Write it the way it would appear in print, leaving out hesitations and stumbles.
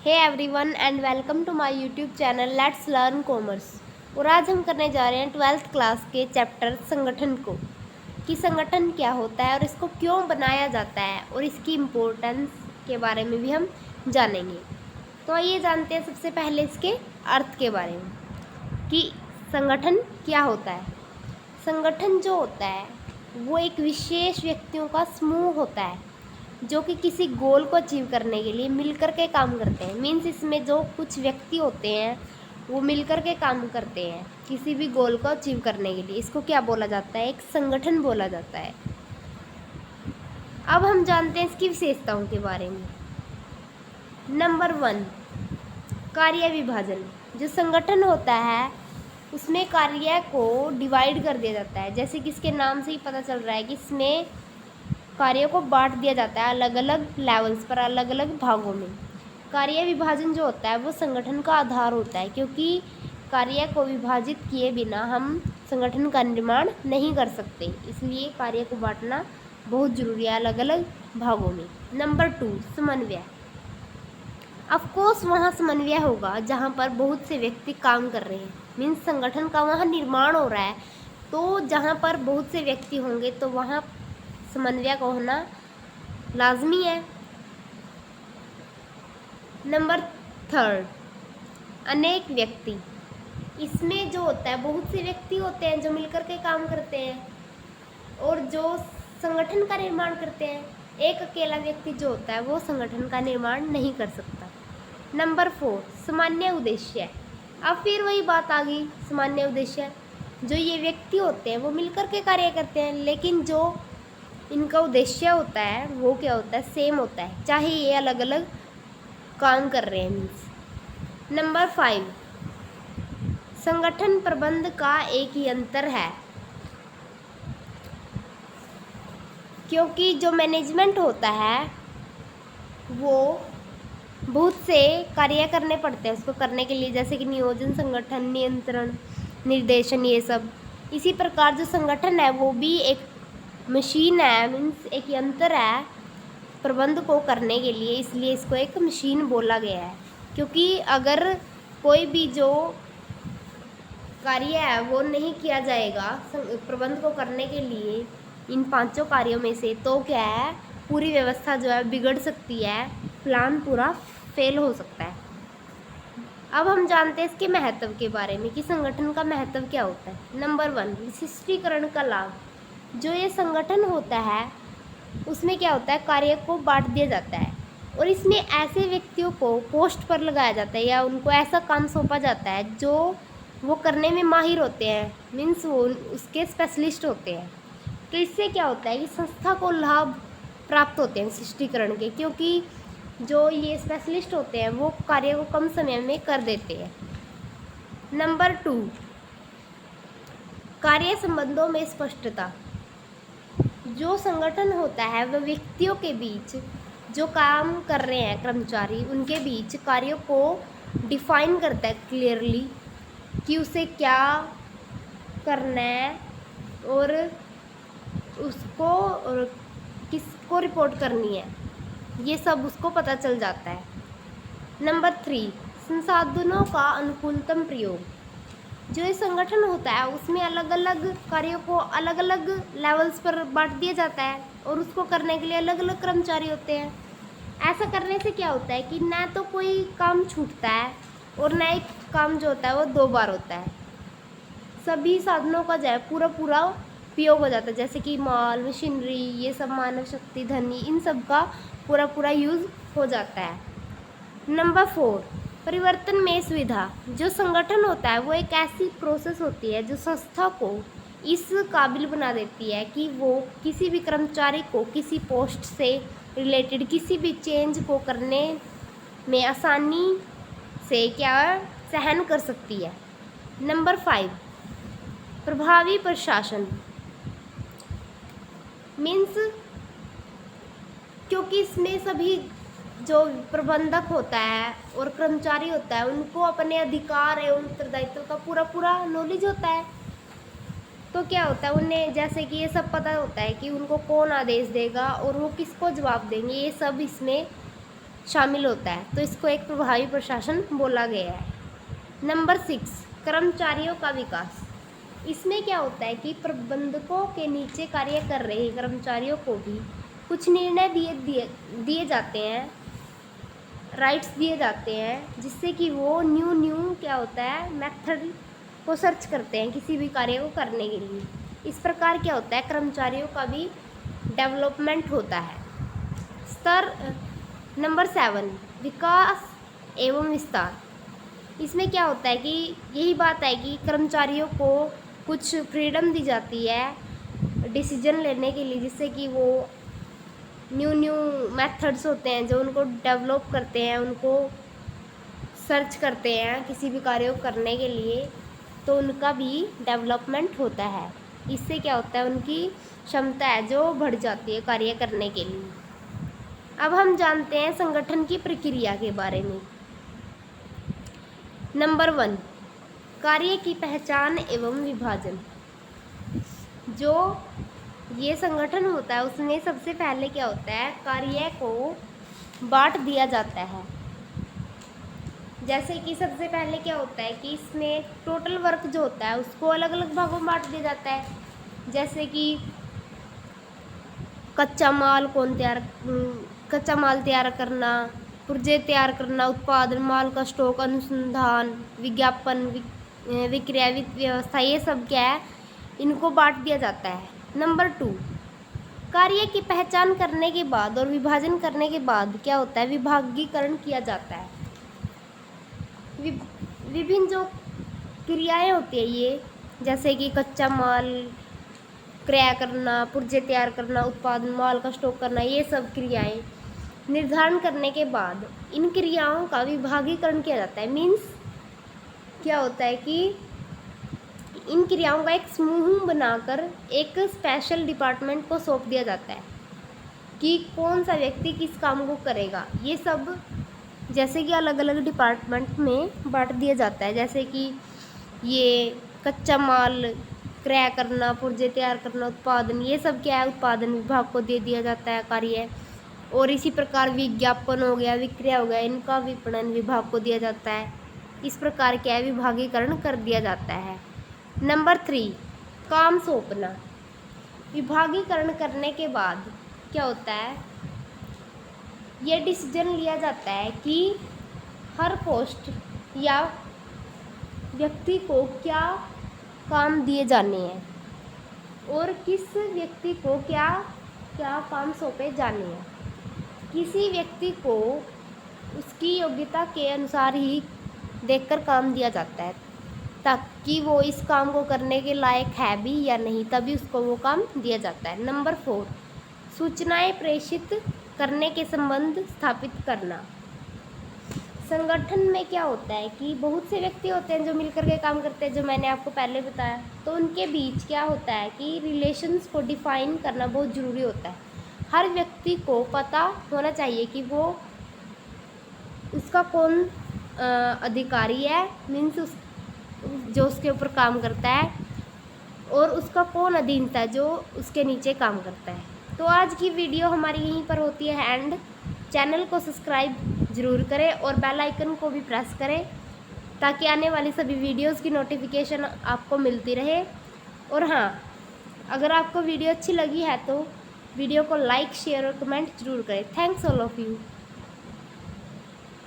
Hey everyone and welcome to my YouTube channel let's learn commerce. और आज हम करने जा रहे हैं 12th क्लास के चैप्टर संगठन को, कि संगठन क्या होता है और इसको क्यों बनाया जाता है और इसकी इम्पोर्टेंस के बारे में भी हम जानेंगे। तो आइए जानते हैं सबसे पहले इसके अर्थ के बारे में कि संगठन क्या होता है। संगठन जो होता है वो एक विशेष व्यक्तियों का समूह होता है जो कि किसी गोल को अचीव करने के लिए मिलकर के काम करते हैं। मीन्स इसमें जो कुछ व्यक्ति होते हैं वो मिलकर के काम करते हैं किसी भी गोल को अचीव करने के लिए। इसको क्या बोला जाता है? एक संगठन बोला जाता है। अब हम जानते हैं इसकी विशेषताओं के बारे में। नंबर 1, कार्य विभाजन। जो संगठन होता है उसमें कार्य को डिवाइड कर दिया जाता है। जैसे कि इसके नाम से ही पता चल रहा है कि इसमें कार्यों को बांट दिया जाता है अलग अलग लेवल्स पर, अलग अलग भागों में। कार्य विभाजन जो होता है वो संगठन का आधार होता है, क्योंकि कार्य को विभाजित किए बिना हम संगठन का निर्माण नहीं कर सकते। इसलिए कार्य को बांटना बहुत जरूरी है अलग अलग भागों में। नंबर 2, समन्वय। ऑफकोर्स वहाँ समन्वय होगा जहाँ पर बहुत से व्यक्ति काम कर रहे हैं। मीन्स संगठन का वहाँ निर्माण हो रहा है, तो जहाँ पर बहुत से व्यक्ति होंगे तो वहाँ समन्वय का होना लाजमी है। नंबर 3, अनेक व्यक्ति। इसमें जो होता है बहुत से व्यक्ति होते हैं जो मिलकर के काम करते हैं और जो संगठन का निर्माण करते हैं। एक अकेला व्यक्ति जो होता है वो संगठन का निर्माण नहीं कर सकता। नंबर 4, सामान्य उद्देश्य। अब फिर वही बात आ गई, सामान्य उद्देश्य। जो ये व्यक्ति होते हैं वो मिलकर के कार्य करते हैं, लेकिन जो इनका उद्देश्य होता है वो क्या होता है? सेम होता है, चाहे ये अलग अलग काम कर रहे हैं। मीन्स नंबर 5, संगठन प्रबंध का एक यंत्र है, क्योंकि जो मैनेजमेंट होता है वो बहुत से कार्य करने पड़ते हैं उसको करने के लिए, जैसे कि नियोजन, संगठन, नियंत्रण, निर्देशन, ये सब। इसी प्रकार जो संगठन है वो भी एक मशीन है, मीन्स एक यंत्र है प्रबंध को करने के लिए, इसलिए इसको एक मशीन बोला गया है। क्योंकि अगर कोई भी जो कार्य है वो नहीं किया जाएगा प्रबंध को करने के लिए इन 5 कार्यों में से, तो क्या है, पूरी व्यवस्था जो है बिगड़ सकती है, प्लान पूरा फेल हो सकता है। अब हम जानते हैं इसके महत्व के बारे में कि संगठन का महत्व क्या होता है। नंबर 1, विशिष्टीकरण का लाभ। जो ये संगठन होता है उसमें क्या होता है, कार्य को बांट दिया जाता है और इसमें ऐसे व्यक्तियों को पोस्ट पर लगाया जाता है या उनको ऐसा काम सौंपा जाता है जो वो करने में माहिर होते हैं। मीन्स वो उसके स्पेशलिस्ट होते हैं। तो इससे क्या होता है कि संस्था को लाभ प्राप्त होते हैं विशिष्टीकरण के, क्योंकि जो ये स्पेशलिस्ट होते हैं वो कार्य को कम समय में कर देते हैं। नंबर 2, कार्य संबंधों में स्पष्टता। जो संगठन होता है वह व्यक्तियों के बीच जो काम कर रहे हैं कर्मचारी उनके बीच कार्यों को डिफाइन करता है क्लियरली कि उसे क्या करना है और उसको और किसको रिपोर्ट करनी है, ये सब उसको पता चल जाता है। नंबर 3, संसाधनों का अनुकूलतम प्रयोग। जो ये संगठन होता है उसमें अलग अलग कार्यों को अलग अलग लेवल्स पर बांट दिया जाता है और उसको करने के लिए अलग अलग कर्मचारी होते हैं। ऐसा करने से क्या होता है कि ना तो कोई काम छूटता है और ना एक काम जो होता है वो 2 बार होता है। सभी साधनों का जो है पूरा पूरा उपयोग हो जाता है, जैसे कि माल, मशीनरी, ये सब, मानव शक्ति, धनी, इन सब का पूरा पूरा यूज़ हो जाता है। नंबर 4, परिवर्तन में सुविधा। जो संगठन होता है वो एक ऐसी प्रोसेस होती है जो संस्था को इस काबिल बना देती है कि वो किसी भी कर्मचारी को किसी पोस्ट से रिलेटेड किसी भी चेंज को करने में आसानी से क्या सहन कर सकती है। नंबर 5, प्रभावी प्रशासन। मीन्स क्योंकि इसमें सभी जो प्रबंधक होता है और कर्मचारी होता है उनको अपने अधिकार एवं उत्तरदायित्व का पूरा पूरा नॉलेज होता है, तो क्या होता है उन्हें जैसे कि ये सब पता होता है कि उनको कौन आदेश देगा और वो किसको जवाब देंगे, ये सब इसमें शामिल होता है, तो इसको एक प्रभावी प्रशासन बोला गया है। नंबर 6, कर्मचारियों का विकास। इसमें क्या होता है कि प्रबंधकों के नीचे कार्य कर रहे कर्मचारियों को भी कुछ निर्णय दिए जाते हैं, राइट्स दिए जाते हैं, जिससे कि वो न्यू क्या होता है मेथड को सर्च करते हैं किसी भी कार्य को करने के लिए। इस प्रकार क्या होता है कर्मचारियों का भी डेवलपमेंट होता है। स्तर नंबर 7, विकास एवं विस्तार। इसमें क्या होता है कि यही बात है कि कर्मचारियों को कुछ फ्रीडम दी जाती है डिसीजन लेने के लिए, जिससे कि वो न्यू मेथड्स होते हैं जो उनको डेवलप करते हैं, उनको सर्च करते हैं किसी भी कार्य को करने के लिए, तो उनका भी डेवलपमेंट होता है। इससे क्या होता है उनकी क्षमता है जो बढ़ जाती है कार्य करने के लिए। अब हम जानते हैं संगठन की प्रक्रिया के बारे में। नंबर 1, कार्य की पहचान एवं विभाजन। जो ये संगठन होता है उसमें सबसे पहले क्या होता है कार्य को बांट दिया जाता है। जैसे कि सबसे पहले क्या होता है कि इसमें टोटल वर्क जो होता है उसको अलग अलग भागों में बांट दिया जाता है। जैसे कि कच्चा माल तैयार करना, पुर्जे तैयार करना, उत्पादन, माल का स्टॉक, अनुसंधान, विज्ञापन, विक्रय, वित्त व्यवस्था, ये सब क्या है इनको बांट दिया जाता है। नंबर 2, कार्य की पहचान करने के बाद और विभाजन करने के बाद क्या होता है विभागीकरण किया जाता है। विभिन्न जो क्रियाएं होती है ये, जैसे कि कच्चा माल क्रय करना, पुर्जे तैयार करना, उत्पादन, माल का स्टॉक करना, ये सब क्रियाएं निर्धारण करने के बाद इन क्रियाओं का विभागीकरण किया जाता है। मीन्स क्या होता है कि इन क्रियाओं का एक समूह बनाकर एक स्पेशल डिपार्टमेंट को सौंप दिया जाता है कि कौन सा व्यक्ति किस काम को करेगा। ये सब जैसे कि अलग अलग डिपार्टमेंट में बांट दिया जाता है। जैसे कि ये कच्चा माल क्रय करना, पुर्जे तैयार करना, उत्पादन, ये सब क्या है उत्पादन विभाग को दे दिया जाता है कार्य। और इसी प्रकार विज्ञापन हो गया, विक्रय हो गया, इनका विपणन विभाग को दिया जाता है। इस प्रकार क्या है विभागीकरण कर दिया जाता है। नंबर 3, काम सौंपना। विभागीकरण करने के बाद क्या होता है ये डिसीजन लिया जाता है कि हर पोस्ट या व्यक्ति को क्या काम दिए जाने हैं और किस व्यक्ति को क्या क्या काम सौंपे जाने हैं। किसी व्यक्ति को उसकी योग्यता के अनुसार ही देखकर काम दिया जाता है ताकि वो इस काम को करने के लायक है भी या नहीं, तभी उसको वो काम दिया जाता है। नंबर 4, सूचनाएं प्रेषित करने के संबंध स्थापित करना। संगठन में क्या होता है कि बहुत से व्यक्ति होते हैं जो मिलकर के काम करते हैं, जो मैंने आपको पहले बताया। तो उनके बीच क्या होता है कि रिलेशंस को डिफाइन करना बहुत ज़रूरी होता है। हर व्यक्ति को पता होना चाहिए कि वो उसका कौन अधिकारी है, मीन्स जो उसके ऊपर काम करता है, और उसका कौन अधीनता है जो उसके नीचे काम करता है। तो आज की वीडियो हमारी यहीं पर होती है एंड। चैनल को सब्सक्राइब ज़रूर करें और बेल आइकन को भी प्रेस करें ताकि आने वाली सभी वीडियोस की नोटिफिकेशन आपको मिलती रहे। और हाँ, अगर आपको वीडियो अच्छी लगी है तो वीडियो को लाइक, शेयर और कमेंट ज़रूर करें। Thanks all of you.